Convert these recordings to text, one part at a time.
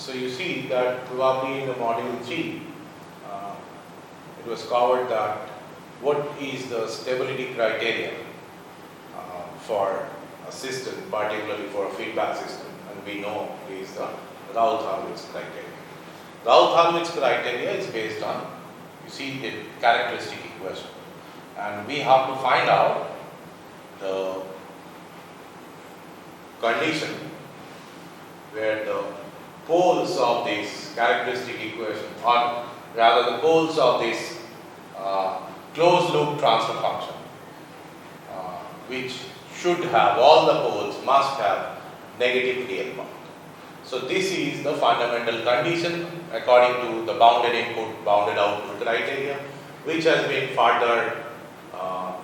So you see that probably in the module 3, it was covered that what is the stability criteria for a system, particularly for a feedback system, and we know it is the Raoult-Hurwitz criteria. Raoult-Hurwitz criteria is based on, you see, the characteristic equation, and we have to find out the condition where the poles of this characteristic equation, or rather the poles of this closed loop transfer function, which should have, all the poles must have negative real bound. So this is the fundamental condition according to the bounded input, bounded output criteria, which has been further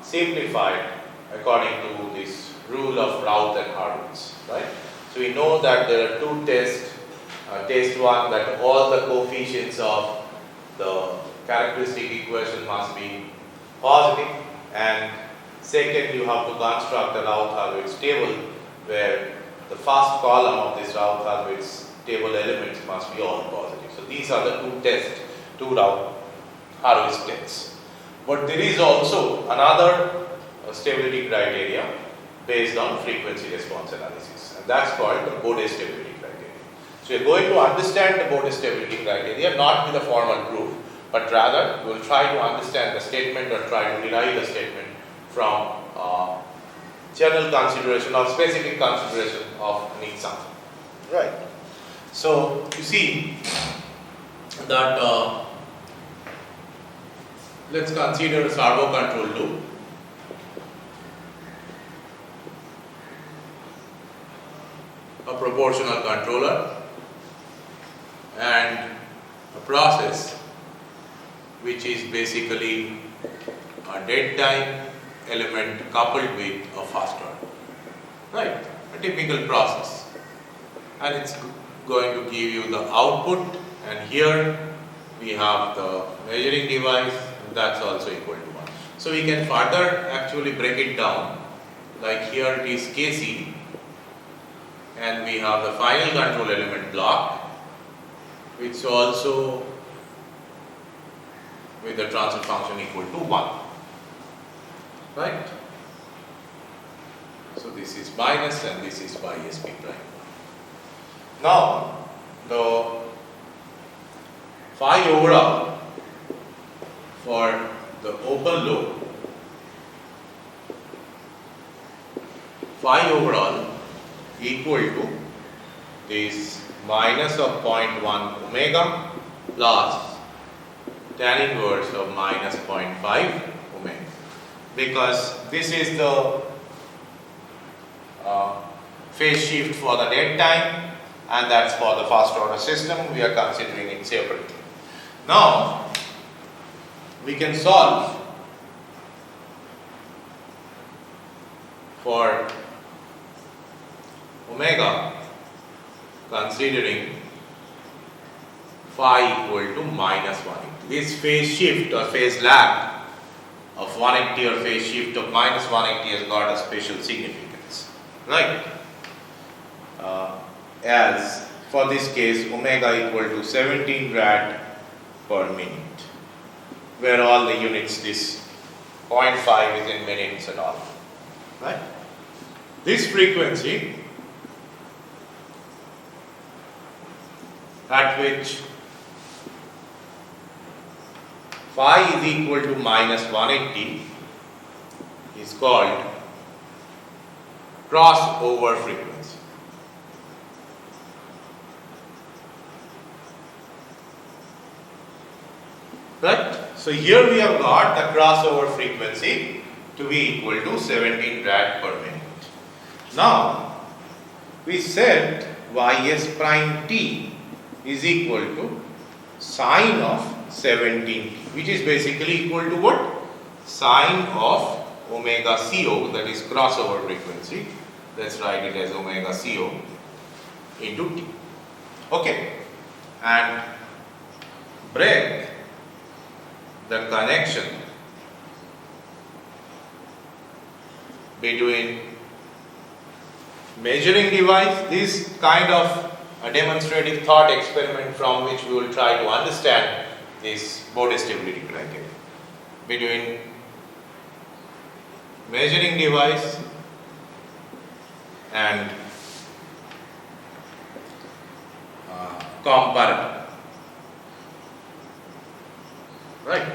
simplified according to this rule of Raoult and Hurwitz, right? So we know that there are two tests. Test 1, that all the coefficients of the characteristic equation must be positive, and second, you have to construct a Raoult-Hurwitz table where the first column of this Raoult-Hurwitz table elements must be all positive. So these are the two tests, two Raoult-Hurwitz tests. But there is also another stability criteria based on frequency response analysis, and that's called the Bode stability criteria. So we are going to understand the Bode stability criteria not with a formal proof, but rather we will try to understand the statement or try to derive the statement from general consideration or specific consideration of an example. Right. So you see that let's consider a servo control loop. A proportional controller and a process which is basically a dead time element coupled with a fast order, right? A typical process, and it's going to give you the output, and here we have the measuring device, and that's also equal to 1. So we can further actually break it down, like here it is Kc, and we have the final control element block, which also with the transfer function equal to 1, right? So this is minus and this is by sp prime. Now the phi overall for the open loop, phi overall equal to this minus of 0.1 omega plus tan inverse of minus 0.5 omega, because this is the phase shift for the dead time, and that's for the first order system. We are considering it separately. Now we can solve for omega considering phi equal to minus 180. This phase shift or phase lag of 180 or phase shift of minus 180 has got a special significance, right? As for this case, omega equal to 17 rad per minute, where all the units, this 0.5 is in minutes and all, right? This frequency at which phi is equal to minus 180 is called crossover frequency. Right? So here we have got the crossover frequency to be equal to 17 rad per minute. Now we said Ys prime t is equal to sine of 17t, which is basically equal to what? Sine of omega co, that is crossover frequency. Let's write it as omega co into t. Okay, and break the connection between measuring device. This kind of a demonstrative thought experiment from which we will try to understand this Bode stability criteria between measuring device and comparator. Right.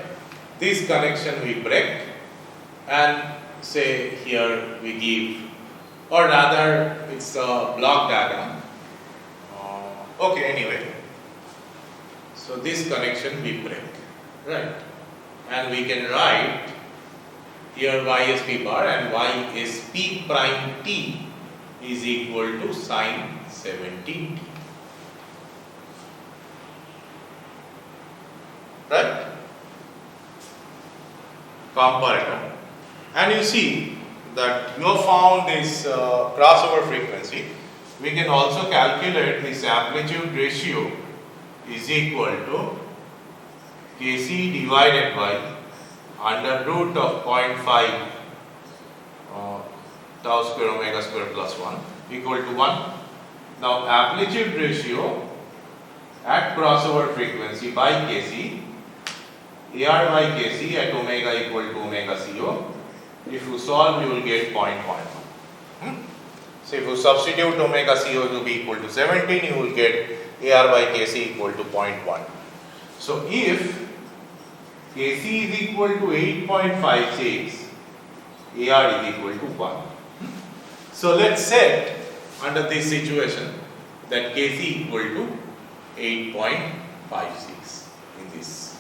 This connection we break and say here we give, or rather it's a block diagram. Okay, anyway. So this connection we break, right? And we can write here y is p bar and y is p prime t is equal to sine 17t. Right? Comparator. And you see that you have found this crossover frequency. We can also calculate this amplitude ratio is equal to Kc divided by under root of 0.5 tau square omega square plus 1 equal to 1. Now amplitude ratio at crossover frequency by Kc, AR by Kc at omega equal to omega CO. If you solve, you will get 0.1. So if you substitute omega CO to be equal to 17, you will get AR by Kc equal to 0.1. So if Kc is equal to 8.56, AR is equal to 1. So let's set under this situation that Kc equal to 8.56 in this.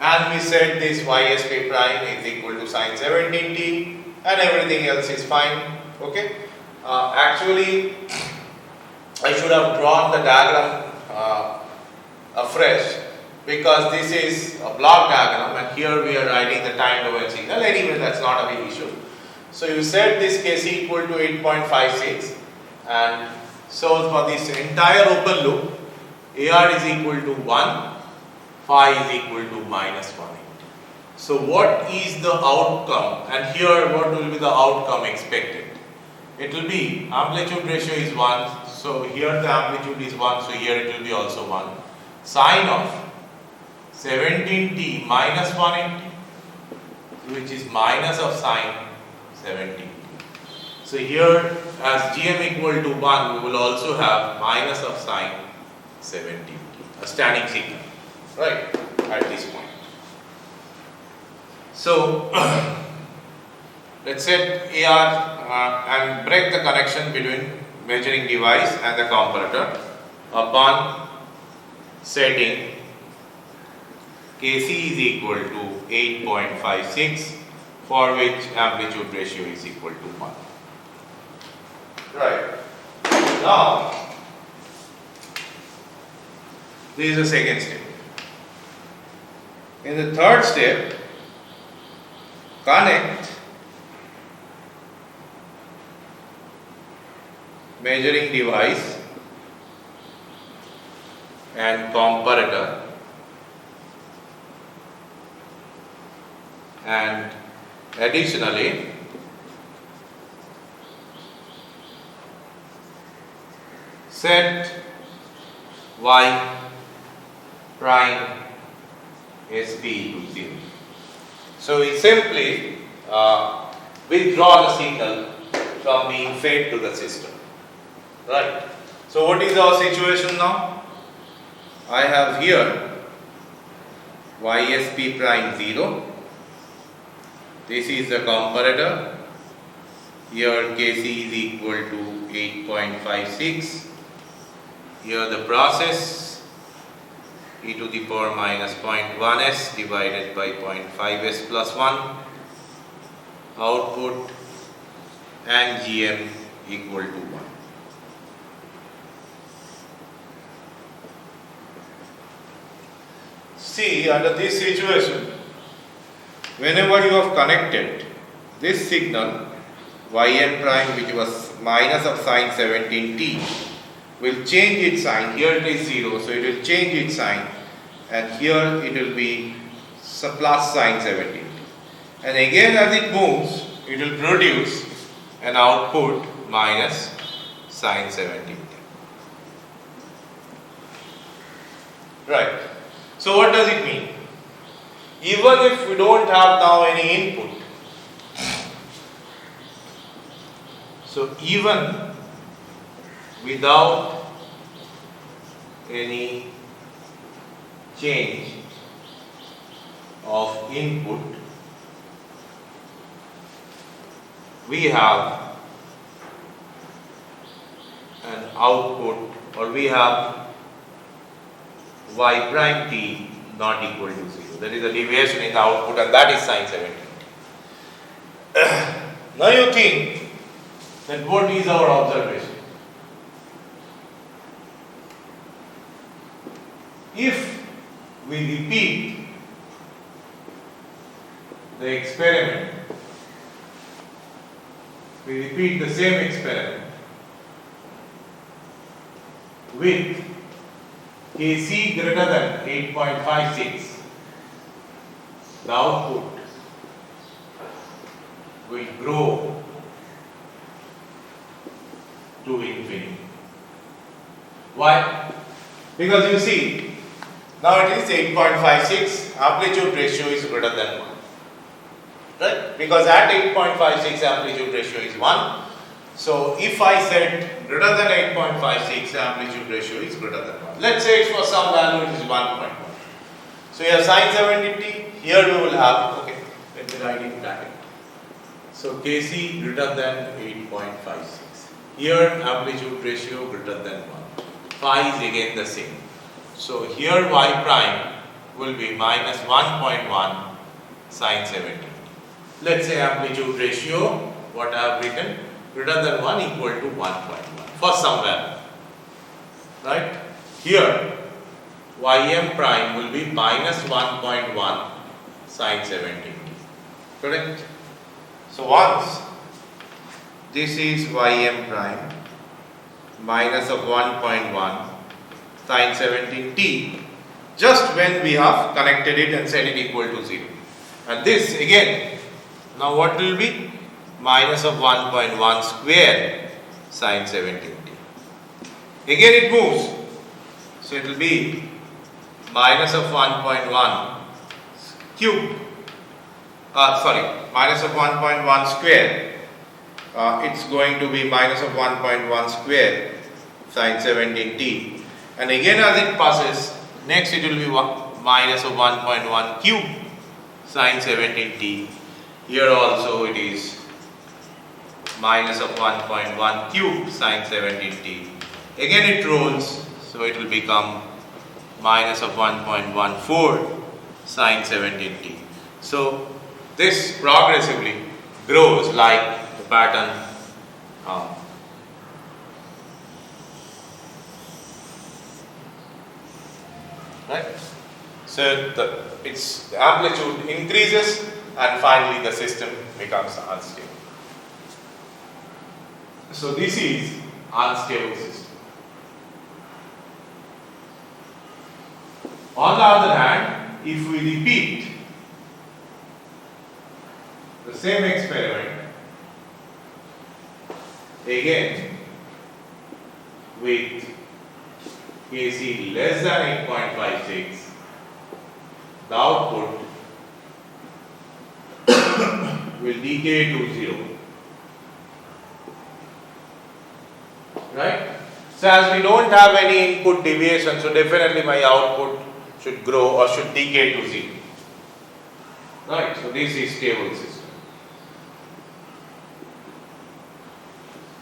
And we set this ysp prime is equal to sine 17t and everything else is fine. Okay. Actually, I should have drawn the diagram afresh because this is a block diagram and here we are writing the time domain signal. Anyway, that's not a big issue. So you set this Kc equal to 8.56 and so for this entire open loop, AR is equal to 1, phi is equal to minus 180. So what is the outcome? And here what will be the outcome expected? It will be amplitude ratio is 1, so here the amplitude is 1, so here it will be also 1. Sine of 17t minus 180, which is minus of sine 17t. So here as gm equal to 1, we will also have minus of sine 17t, a standing signal, right, at this point. So let's set AR and break the connection between measuring device and the comparator upon setting Kc is equal to 8.56 for which amplitude ratio is equal to 1. Right. Now, this is the second step. In the third step, connect measuring device and comparator and additionally set y prime sp to 0. So we simply withdraw the signal from being fed to the system. Right. So what is our situation now? I have here ysp prime 0. This is the comparator. Here Kc is equal to 8.56. Here the process e to the power minus 0.1s divided by 0.5s plus 1. Output and gm equal to 1. See, under this situation, whenever you have connected this signal yn prime, which was minus of sine 17t, will change its sign. Here it is 0, so it will change its sign, and here it will be plus sine 17t. And again, as it moves, it will produce an output minus sine 17t. Right. So what does it mean? Even if we don't have now any input, so even without any change of input, we have an output, or we have y prime t not equal to 0. That is the deviation in the output, and that is sine 70. Now you think that what is our observation? If we repeat the experiment, we repeat the same experiment with Kc greater than 8.56, the output will grow to infinity. Why? Because you see, now it is 8.56, amplitude ratio is greater than 1. Right? Because at 8.56 amplitude ratio is 1. So if I set greater than 8.56, amplitude ratio is greater than 1. Let's say it's for some value it is 1.1. So here sine 70t, here we will have, okay, let me write in bracket. So Kc greater than 8.56. Here amplitude ratio greater than 1. Phi is again the same. So here y prime will be minus 1.1 sine 70. Let's say amplitude ratio, what I have written, greater than 1 equal to 1.1 for some value. Right? Here ym prime will be minus 1.1 sine 70. Correct? So once this is ym prime minus of 1.1 sine 17t, just when we have connected it and set it equal to 0. And this again, now what will be? Minus of 1.1 square sine 17t. Again it moves. So it will be minus of 1.1 cube. Minus of 1.1 square. It's going to be minus of 1.1 square sine 17t. And again as it passes, next it will be minus of 1.1 cube sine 17t. Here also it is minus of 1.1 cube sine 17t. Again it rolls, so it will become minus of 1.14 sine 17t. So this progressively grows like the pattern right? So the amplitude increases and finally the system becomes unstable. So this is unstable system. On the other hand, if we repeat the same experiment again with Kc less than 8.56, the output will decay to 0. Right? So as we don't have any input deviation, so definitely my output should grow or should decay to 0. Right? So this is stable system.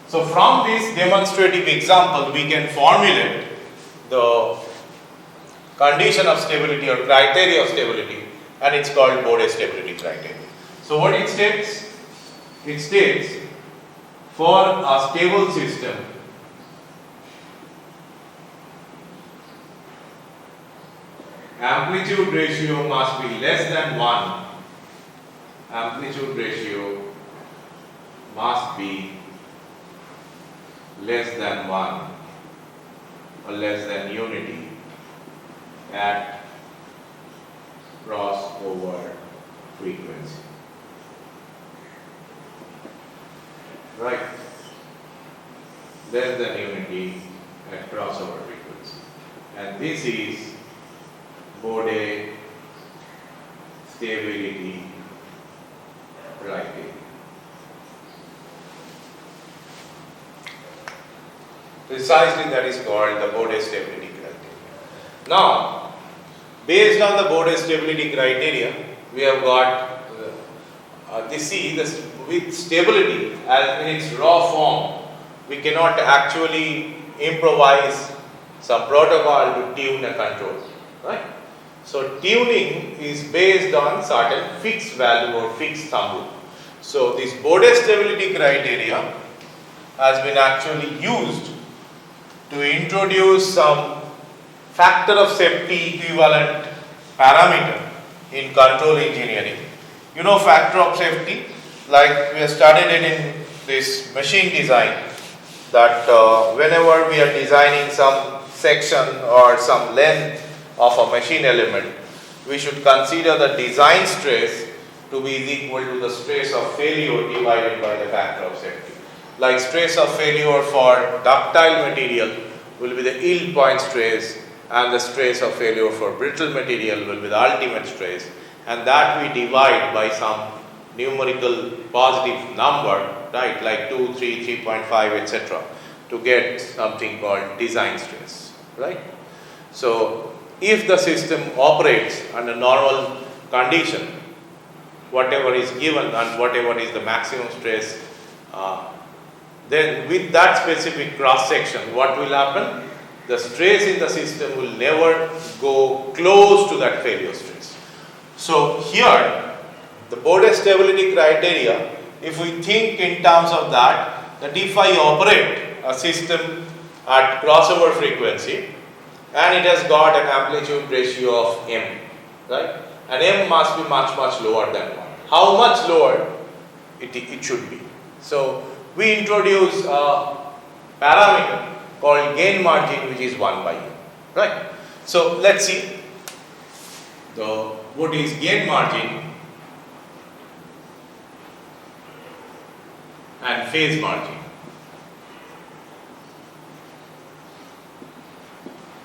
So from this demonstrative example, we can formulate the condition of stability or criteria of stability, and it's called Bode stability criteria. So what it states? It states for a stable system, amplitude ratio must be less than 1. Amplitude ratio must be less than 1 or less than unity at crossover frequency. Right? Less than unity at crossover frequency. And this is Bode stability criteria. Precisely, that is called the Bode stability criteria. Now, based on the Bode stability criteria, we have got with stability as in its raw form, we cannot actually improvise some protocol to tune a control, right? So tuning is based on certain fixed value or fixed thumb rule. So this Bode stability criteria has been actually used to introduce some factor of safety equivalent parameter in control engineering. You know factor of safety, like we have studied it in this machine design, that whenever we are designing some section or some length of a machine element, we should consider the design stress to be equal to the stress of failure divided by the factor of safety. Like stress of failure for ductile material will be the yield point stress, and the stress of failure for brittle material will be the ultimate stress, and that we divide by some numerical positive number, right, like 2, 3, 3.5, etc., to get something called design stress, right? So if the system operates under normal condition, whatever is given and whatever is the maximum stress, then with that specific cross section, what will happen? The stress in the system will never go close to that failure stress. So here, the Bode stability criteria, if we think in terms of that if I operate a system at crossover frequency and it has got an amplitude ratio of m, right? And m must be much lower than 1. How much lower it should be? So we introduce a parameter called gain margin, which is 1 by m, right? So let's see what is gain margin and phase margin.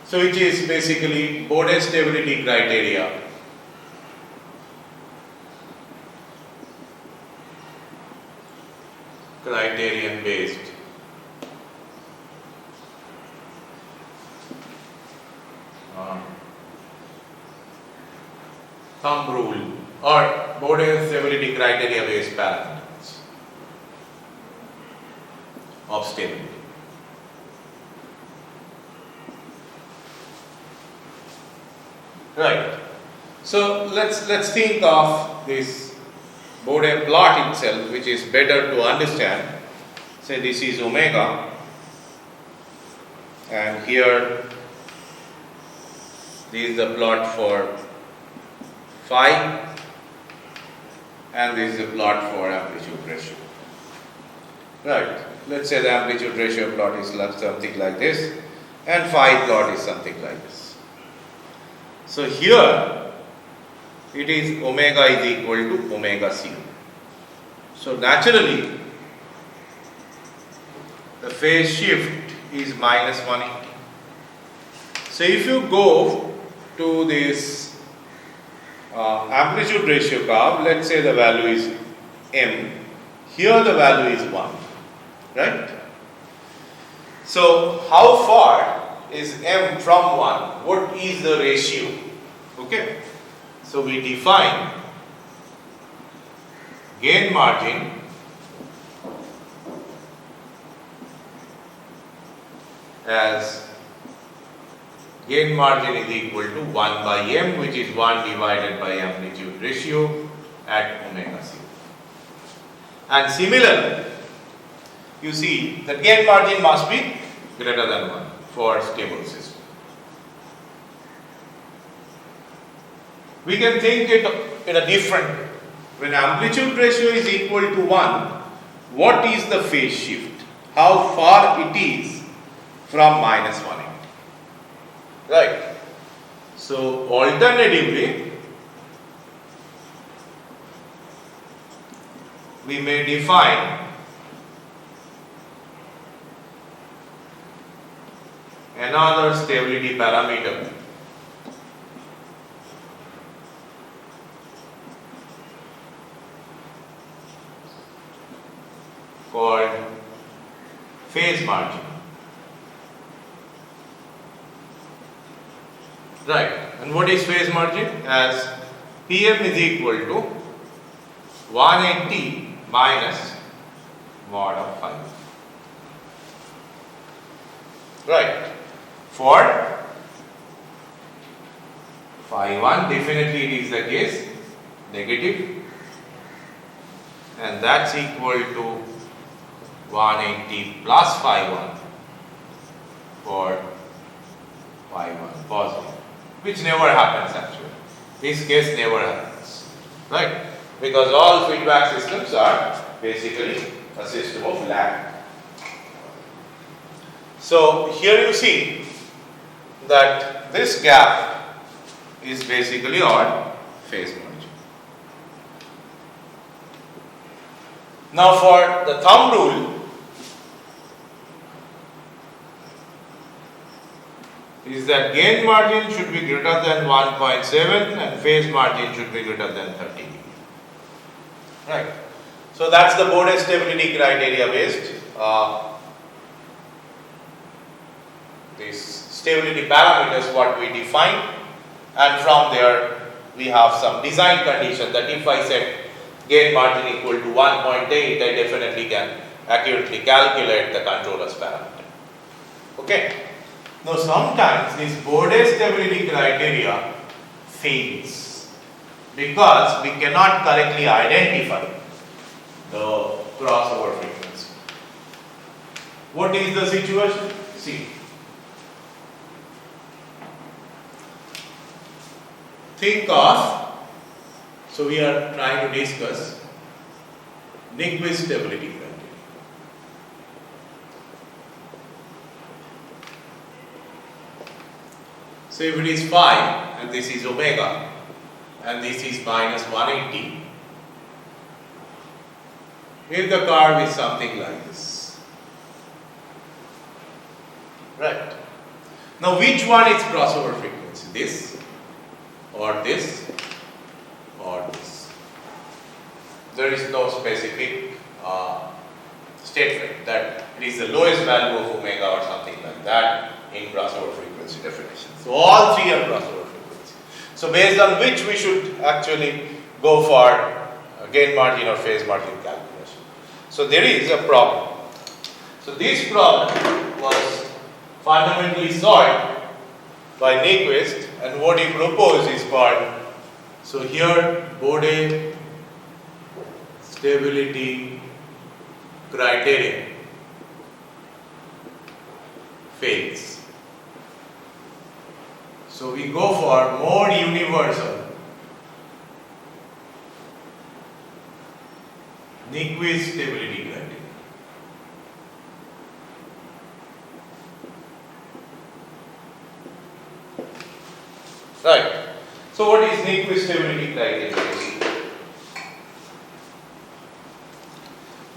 So which is basically Bode stability criteria criterion based thumb rule or Bode stability criteria based parameters of stability. Right. So let's think of this Bode plot itself, which is better to understand. Say this is omega, and here this is the plot for phi, and this is the plot for amplitude ratio. Right. Let's say the amplitude ratio plot is something like this, and phi plot is something like this. So here it is omega is equal to omega c. So naturally the phase shift is minus 180. So if you go to this amplitude ratio curve, let's say the value is m, here the value is 1, right? So how far is m from 1? What is the ratio? Okay, so we define gain margin as gain margin is equal to 1 by m, which is 1 divided by amplitude ratio at omega c. And similarly, you see the gain margin must be greater than 1 for stable system. We can think it in a different way. When amplitude ratio is equal to 1, what is the phase shift? How far it is from minus 180? Right. So alternatively, we may define another stability parameter called phase margin. Right, and what is phase margin? As PM is equal to 180 minus mod of phi. Right, for phi 1 definitely it is the case negative, and that's equal to 180 plus phi 1 for phi 1 positive, which never happens actually. This case never happens, right? Because all feedback systems are basically a system of lag. So here you see that this gap is basically on phase margin. Now for the thumb rule, is that gain margin should be greater than 1.7 and phase margin should be greater than 30 dB. Right. So that's the Bode stability criteria based. These stability parameters what we define, and from there we have some design condition that if I set gain margin equal to 1.8, I definitely can accurately calculate the controller's parameter. Okay. Now sometimes this Bode stability criteria fails because we cannot correctly identify the crossover frequency. What is the situation? See, think of, so we are trying to discuss Nyquist stability criteria. So if it is phi and this is omega and this is minus 180, if the curve is something like this, right? Now which one is crossover frequency? This or this or this? There is no specific statement that it is the lowest value of omega or something like that in crossover frequency definition. So all three are crossover frequency. So based on which we should actually go for gain margin or phase margin calculation. So there is a problem. So this problem was fundamentally solved by Nyquist, and what he proposed is called, so here Bode stability criterion fails. So we go for more universal Nyquist stability criteria. Right. So what is Nyquist stability criteria?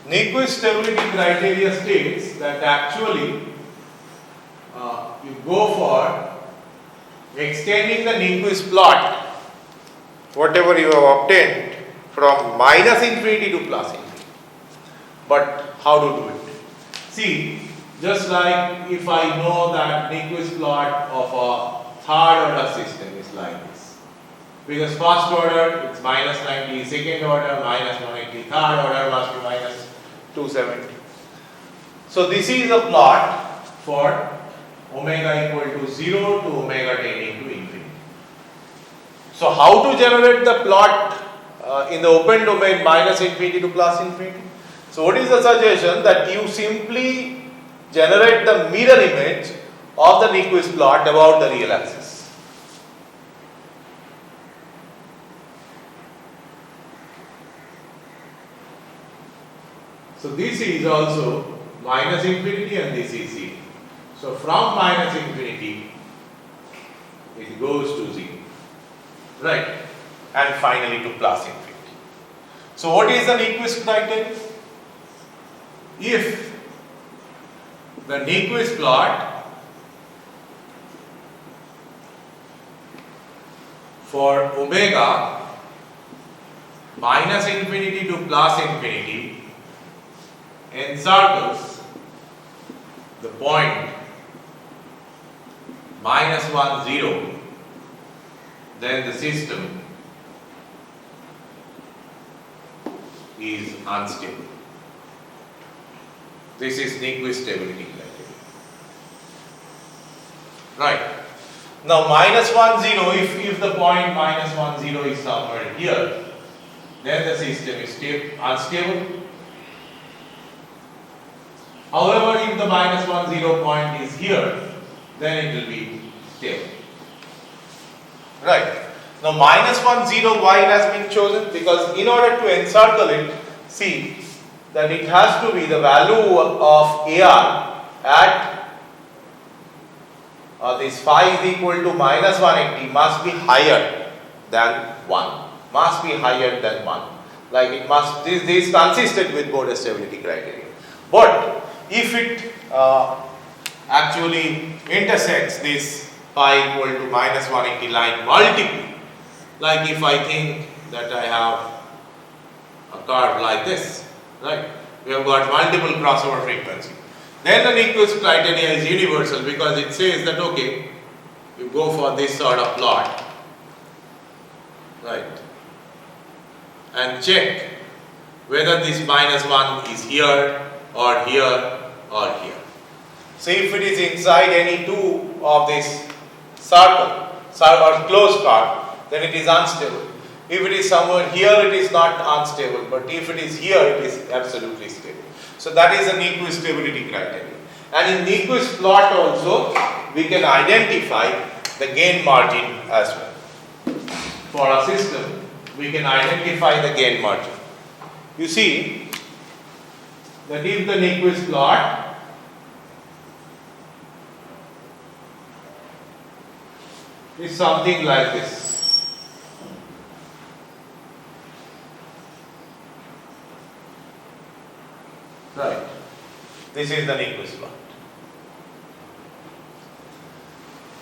Nyquist stability criteria states that actually you go for extending the Nyquist plot, whatever you have obtained, from minus infinity to plus infinity. But how to do it? See, just like if I know that Nyquist plot of a third order system is like this. Because first order it's minus 90, second order minus 180, third order must be minus 270. So this is a plot for omega equal to 0 to omega tending to infinity. So how to generate the plot in the open domain minus infinity to plus infinity? So what is the suggestion? That you simply generate the mirror image of the Nyquist plot about the real axis. So this is also minus infinity and this is 0. So from minus infinity it goes to 0, right? And finally to plus infinity. So what is the Nyquist criteria? If the Nyquist plot for omega minus infinity to plus infinity encircles the point -1, 0, then the system is unstable. This is Nyquist stability criteria. Right. Now -1, 0, if the point -1, 0 is somewhere here, then the system is unstable. However, if the -1, 0 point is here, then it will be stable. Right. Now -1, 0, why it has been chosen? Because in order to encircle it, see that it has to be the value of AR at this phi is equal to -180 must be higher than 1. Must be higher than 1. Like it must, this is consistent with Bode stability criteria. But if it actually intersects this phi equal to -180 line multiple, like if I think that I have a curve like this, right? We have got multiple crossover frequency. Then the Nyquist criteria is universal because it says that okay, you go for this sort of plot, right? And check whether this -1 is here or here or here. So if it is inside any two of this circle or closed curve, then it is unstable. If it is somewhere here, it is not unstable, but if it is here, it is absolutely stable. So that is the Nyquist stability criteria. And in Nyquist plot also, we can identify the gain margin as well. For a system, we can identify the gain margin. You see that if the Nyquist plot is something like this. Right. This is the Nyquist plot.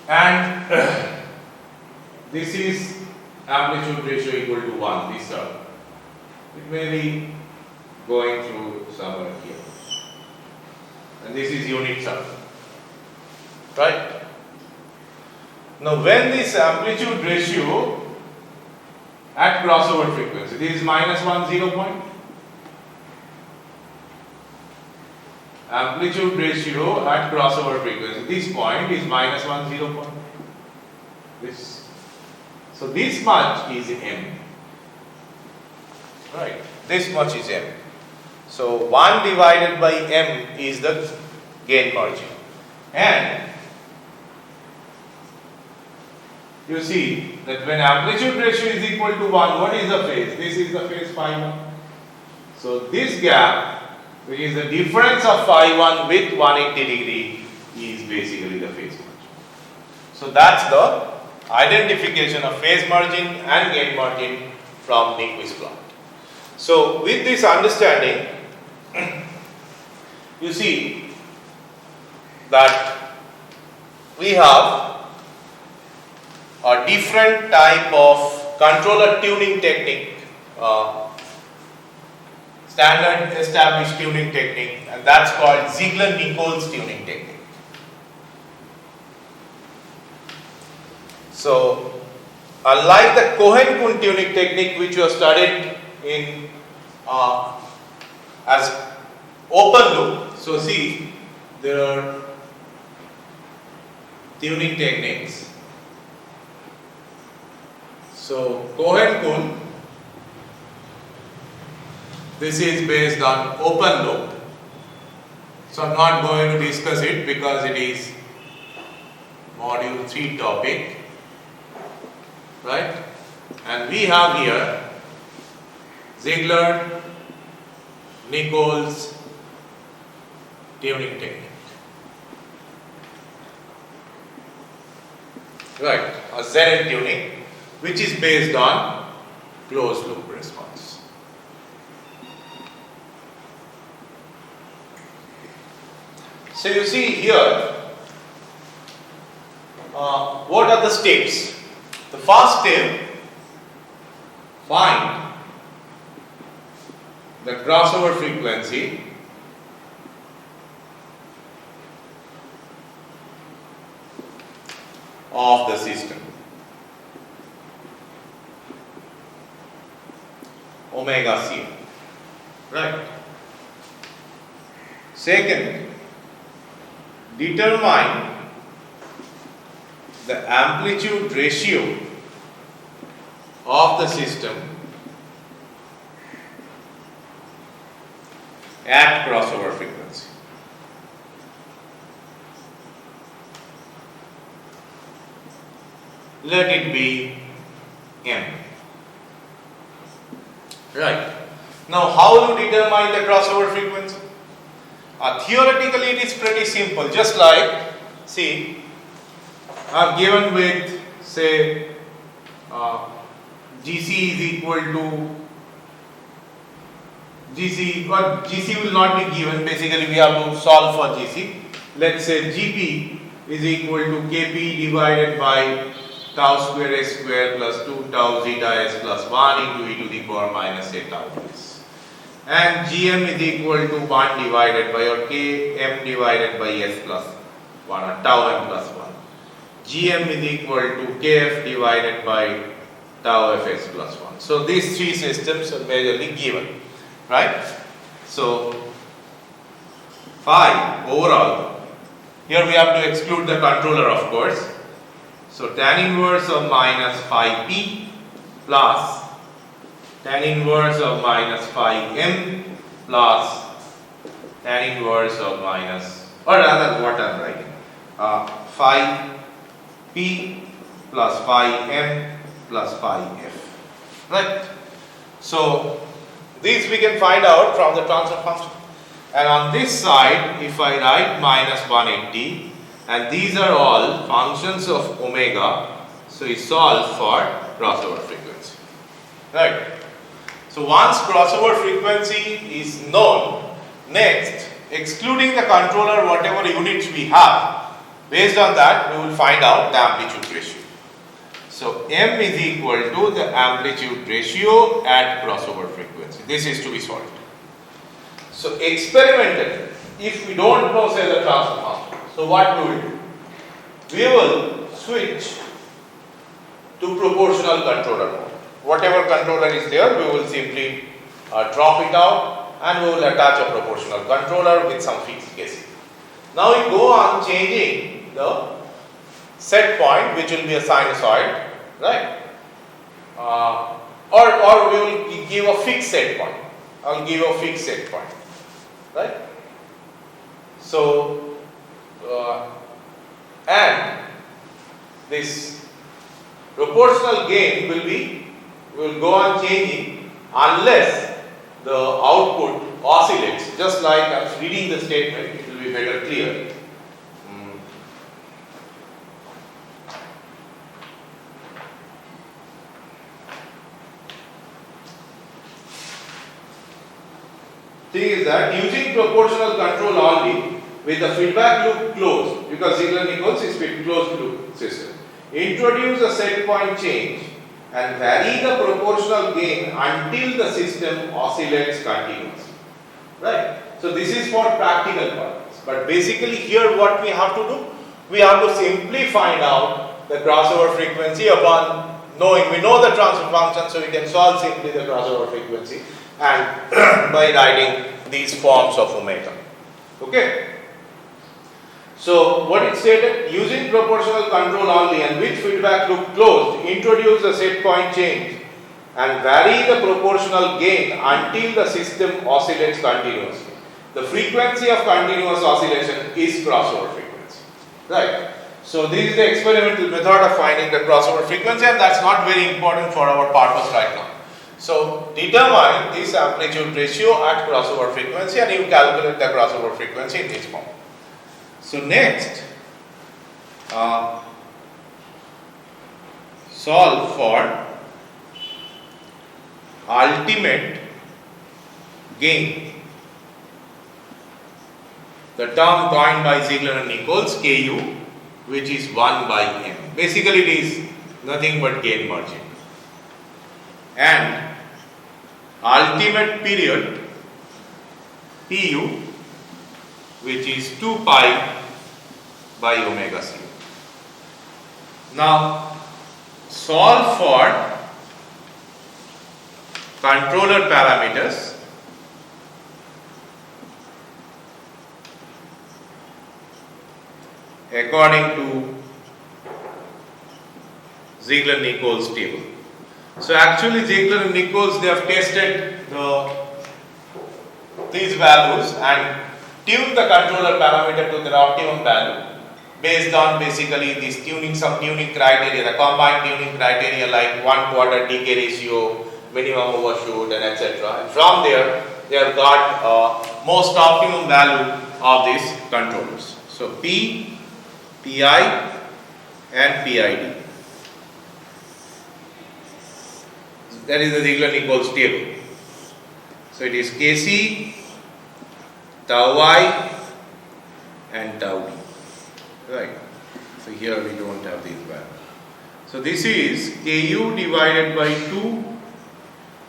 And this is amplitude ratio equal to 1, this term. It may be going through somewhere here. And this is unit circle. Right? Now when this amplitude ratio at crossover frequency, this is -1, 0 point. Amplitude ratio at crossover frequency, this point is -1, 0 point. This. So this much is M. Right. This much is M. So 1 divided by M is the gain margin. And you see that when amplitude ratio is equal to 1, what is the phase? This is the phase phi 1. So this gap, which is the difference of phi 1 with 180 degree, is basically the phase margin. So that's the identification of phase margin and gain margin from Nyquist plot. So with this understanding, you see that we have a different type of controller tuning technique, standard established tuning technique, and that's called Ziegler-Nichols tuning technique. So unlike the Cohen-Kuhn tuning technique which you have studied in as open loop, so see there are tuning techniques. So Cohen-Kuhn, this is based on open loop. So I'm not going to discuss it because it is module 3 topic, right? And we have here Ziegler-Nichols tuning technique. Right, a Zenith tuning, which is based on closed loop response. So you see here, what are the steps? The first step, find the crossover frequency of the system. Omega C. Right. Second, determine the amplitude ratio of the system at crossover frequency. Let it be M. Right. Now, how do you determine the crossover frequency? Theoretically, it is pretty simple. Just like, see, I have given with, say, GC is equal to GC, but GC will not be given. Basically, we have to solve for GC. Let's say GP is equal to KP divided by tau square s square plus 2 tau zeta s plus 1 into e to the power minus a tau s. And GM is equal to 1 divided by, or Km divided by s plus 1, or tau m plus 1. GM is equal to Kf divided by tau fs plus 1. So these three systems are majorly given, right? So phi overall, here we have to exclude the controller, of course. So tan inverse of minus phi p plus tan inverse of minus phi m plus tan inverse of minus, or rather what I am writing, phi p plus phi m plus phi f, right? So these we can find out from the transfer function. And on this side, if I write minus 180, and these are all functions of omega, so we solve for crossover frequency, right? So once crossover frequency is known, next, excluding the controller, whatever units we have, based on that we will find out the amplitude ratio. So M is equal to the amplitude ratio at crossover frequency. This is to be solved. So experimentally, if we don't know, say, the transfer function, so what we will do? We will switch to proportional controller mode. Whatever controller is there, we will simply drop it out and we will attach a proportional controller with some fixed casing. Now we go on changing the set point, which will be a sinusoid, right? Or we will give a fixed set point. I will give a fixed set point, right? So, and this proportional gain will go on changing unless the output oscillates. Just like I am reading the statement, it will be better clear. Thing is that using proportional control only with the feedback loop closed, because Ziegler-Nichols is a closed loop system, introduce a set point change and vary the proportional gain until the system oscillates continuously, right? So this is for practical purpose, but basically here what we have to do, we have to simply find out the crossover frequency upon knowing, we know the transfer function, so we can solve simply the crossover frequency and by writing these forms of omega. Okay. So what it stated, using proportional control only and with feedback loop closed, introduce the set point change and vary the proportional gain until the system oscillates continuously. The frequency of continuous oscillation is crossover frequency, right? So this is the experimental method of finding the crossover frequency, and that's not very important for our purpose right now. So determine this amplitude ratio at crossover frequency and you calculate the crossover frequency in this form. So next, solve for ultimate gain. The term coined by Ziegler and Nichols, Ku, which is 1 by M. Basically it is nothing but gain margin. And ultimate period, Pu, which is 2 pi by omega c. Now solve for controller parameters according to Ziegler-Nichols table. So actually Ziegler and Nichols, they have tested these values and tuned the controller parameter to their optimum value based on basically these some tuning criteria, the combined tuning criteria like 1/4 decay ratio, minimum overshoot, and etc. And from there they have got most optimum value of these controllers. So P, PI and PID. That is the Ziegler-Nichols table. So it is Kc, tau I and tau D. Right. So here we don't have these values. So this is Ku divided by 2,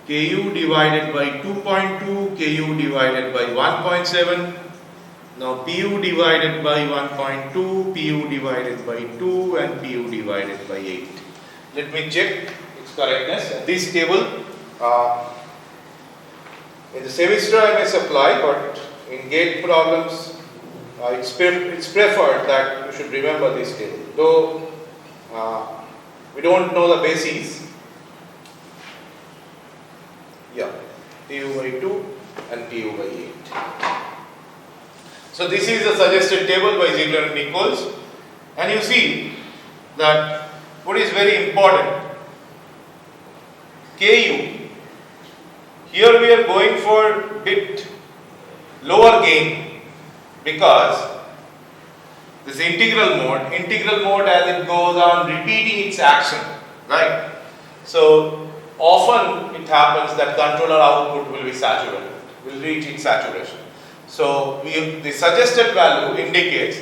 Ku divided by 2.2, Ku divided by 1.7. Now Pu divided by 1.2, Pu divided by 2 and Pu divided by 8. Let me check its correctness. This table in the semester I may supply, but in gate problems it's preferred that you should remember this table. Though we don't know the bases. Yeah, Pu by 2 and Pu by 8. So this is the suggested table by Ziegler and Nichols, and you see that what is very important, Ku, here we are going for bit lower gain because this integral mode as it goes on repeating its action, right? So often it happens that controller output will be saturated, will reach its saturation. So the suggested value indicates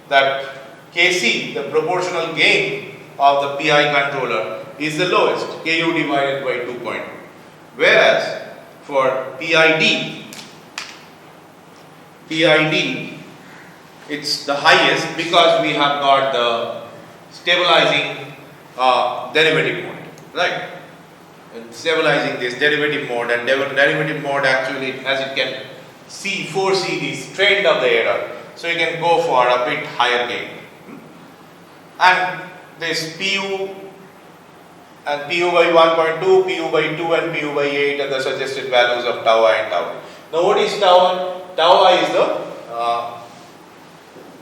that Kc, the proportional gain of the PI controller, is the lowest, Ku divided by 2.2. Whereas for PID, it's the highest because we have got the stabilizing derivative mode, right? And stabilizing this derivative mode, and derivative mode actually, as you can foresee this trend of the error, so you can go for a bit higher gain. And this Pu and Pu by 1.2, Pu by 2 and Pu by 8 are the suggested values of tau I and tau. Now what is tau I? Tau I is the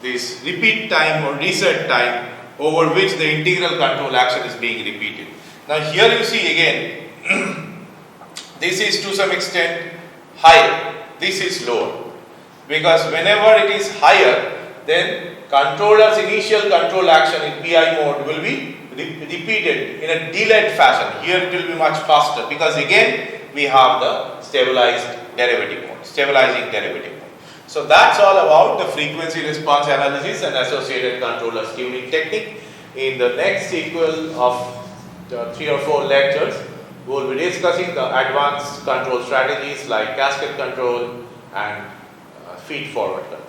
this repeat time or reset time over which the integral control action is being repeated. Now here you see again, this is to some extent higher, this is lower, because whenever it is higher, then controller's initial control action in PI mode will be repeated in a delayed fashion. Here it will be much faster because again we have the stabilizing derivative mode. So that's all about the frequency response analysis and associated controllers tuning technique. In the next sequel of the 3 or 4 lectures, we will be discussing the advanced control strategies like cascade control and feed forward control.